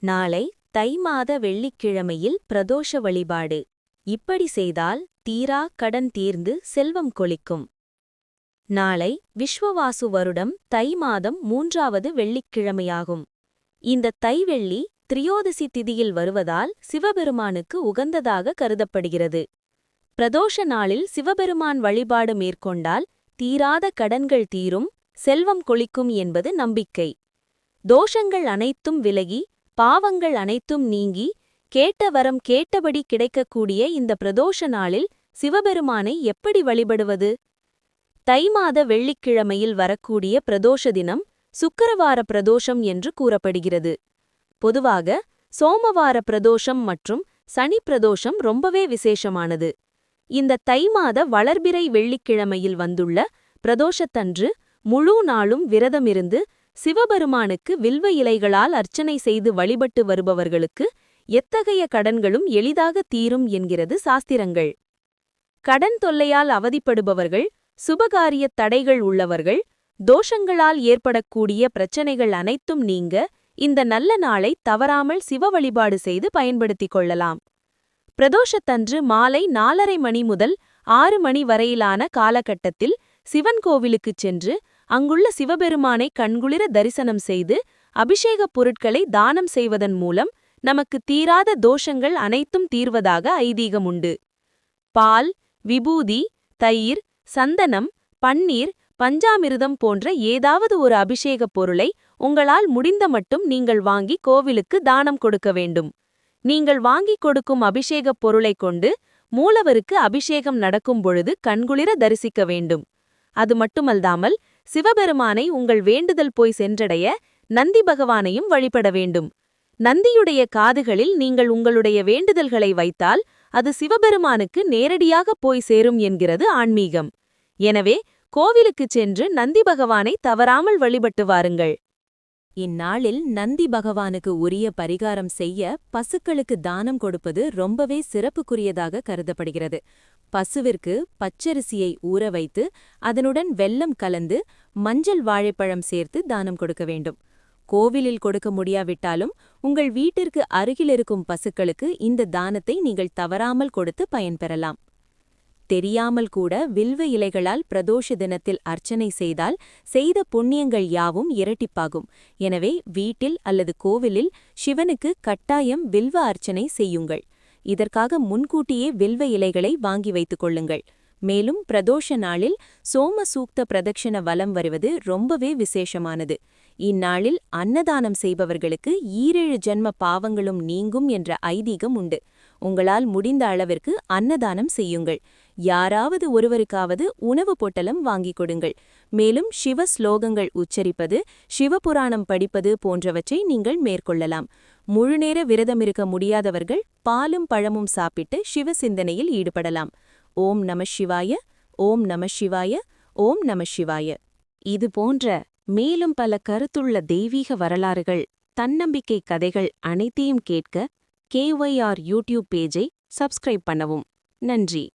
நாளை தை மாத வெள்ளிக்கிழமையில் பிரதோஷ வழிபாடு. இப்படி செய்தால் தீரா கடன் தீர்ந்து செல்வம் கொளிக்கும். நாளை விஸ்வவாசு வருடம் தை மாதம் 3வது வெள்ளிக்கிழமையாகும். இந்த தை வெள்ளி திரியோதசி திதியில் வருவதால் சிவபெருமானுக்கு உகந்ததாக கருதப்படுகிறது. பிரதோஷ நாளில் சிவபெருமான் வழிபாடு மேற்கொண்டால் தீராத கடன்கள் தீரும், செல்வம் கொளிக்கும் என்பது நம்பிக்கை. தோஷங்கள் அனைத்தும் விலகி பாவங்கள் அனைத்தும் நீங்கி கேட்ட வரம் கேட்டபடி கிடைக்கக்கூடிய இந்த பிரதோஷ நாளில் சிவபெருமானை எப்படி வழிபடுவது? தை மாத வெள்ளிக்கிழமையில் வரக்கூடிய பிரதோஷ தினம் சுக்கிரவார பிரதோஷம் என்று கூறப்படுகிறது. பொதுவாக சோமவார பிரதோஷம் மற்றும் சனி பிரதோஷம் ரொம்பவே விசேஷமானது. இந்த தை மாத வளர்பிறை வெள்ளிக்கிழமையில் வந்துள்ள பிரதோஷத்தன்று முழு நாளும் விரதமிருந்து சிவபெருமானுக்கு வில்வ இலைகளால் அர்ச்சனை செய்து வழிபட்டு வருபவர்களுக்கு எத்தகைய கடன்களும் எளிதாக தீரும் என்கிறது சாஸ்திரங்கள். கடன் தொல்லையால் அவதிப்படுபவர்கள், சுபகாரியத் தடைகள் உள்ளவர்கள், தோஷங்களால் ஏற்படக்கூடிய பிரச்சனைகள் அனைத்தும் நீங்க இந்த நல்ல நாளை தவறாமல் சிவ வழிபாடு செய்து பயன்படுத்திக் கொள்ளலாம். பிரதோஷத்தன்று மாலை 4:30 மணி முதல் 6 மணி வரையிலான காலகட்டத்தில் சிவன் கோவிலுக்குச் சென்று அங்குள்ள சிவபெருமானை கண்குளிர தரிசனம் செய்து அபிஷேகப் பொருட்களை தானம் செய்வதன் மூலம் நமக்கு தீராத தோஷங்கள் அனைத்தும் தீர்வதாக ஐதீகமுண்டு. பால், விபூதி, தயிர், சந்தனம், பன்னீர், பஞ்சாமிர்தம் போன்ற ஏதாவது ஒரு அபிஷேகப் பொருளை உங்களால் முடிந்த மட்டும் நீங்கள் வாங்கி கோவிலுக்கு தானம் கொடுக்க வேண்டும். நீங்கள் வாங்கிக் கொடுக்கும் அபிஷேகப் பொருளைக் கொண்டு மூலவருக்கு அபிஷேகம் நடக்கும் பொழுது கண்குளிர தரிசிக்க வேண்டும். அது மட்டுமல்லாமல் சிவபெருமானை உங்கள் வேண்டுதல் போய் சென்றடைய நந்தி பகவானையும் வழிபட வேண்டும். நந்தியுடைய காதுகளில் நீங்கள் உங்களுடைய வேண்டுதல்களை வைத்தால் அது சிவபெருமானுக்கு நேரடியாக போய் சேரும் என்கிறது ஆன்மீகம். எனவே கோவிலுக்குச் சென்று நந்தி பகவானை தவறாமல் வழிபட்டு வாருங்கள். இந்நாளில் நந்தி பகவானுக்கு உரிய பரிகாரம் செய்ய பசுக்களுக்கு தானம் கொடுப்பது ரொம்பவே சிறப்புக்குரியதாக கருதப்படுகிறது. பசுவிற்கு பச்சரிசியை ஊற வைத்து அதனுடன் வெல்லம் கலந்து மஞ்சள் வாழைப்பழம் சேர்த்து தானம் கொடுக்க வேண்டும். கோவிலில் கொடுக்க முடியாவிட்டாலும் உங்கள் வீட்டிற்கு அருகிலிருக்கும் பசுக்களுக்கு இந்த தானத்தை நீங்கள் தவறாமல் கொடுத்து பயன்பெறலாம். தெரியாமல் கூட வில்வ இலைகளால் பிரதோஷ தினத்தில் அர்ச்சனை செய்தால் செய்த புண்ணியங்கள் யாவும் இரட்டிப்பாகும். எனவே வீட்டில் அல்லது கோவிலில் சிவனுக்கு கட்டாயம் வில்வ அர்ச்சனை செய்யுங்கள். இதற்காக முன்கூட்டியே வில்வ இலைகளை வாங்கி வைத்துக் கொள்ளுங்கள். மேலும் பிரதோஷ நாளில் சோம சூக்த பிரதட்சண வலம் வருவது ரொம்பவே விசேஷமானது. இந்நாளில் அன்னதானம் செய்பவர்களுக்கு 7 ஜென்ம பாவங்களும் நீங்கும் என்ற ஐதீகம் உண்டு. உங்களால் முடிந்த அளவிற்கு அன்னதானம் செய்யுங்கள். யாராவது ஒருவருக்காவது உணவு பொட்டலம் வாங்கிக் கொடுங்கள். மேலும் சிவ ஸ்லோகங்கள் உச்சரிப்பது, சிவபுராணம் படிப்பது போன்றவற்றை நீங்கள் மேற்கொள்ளலாம். முழுநேர விரதமிருக்க முடியாதவர்கள் பாலும் பழமும் சாப்பிட்டு சிவ சிந்தனையில் ஈடுபடலாம். ஓம் நம சிவாய, ஓம் நம சிவாய, ஓம் நம சிவாய. இது போன்ற மேலும் பல கருத்துள்ள தெய்வீக வரலாறுகள், தன்னம்பிக்கை கதைகள் அனைத்தையும் கேட்க KYR யூடியூப் பேஜை சப்ஸ்கிரைப் பண்ணவும். நன்றி.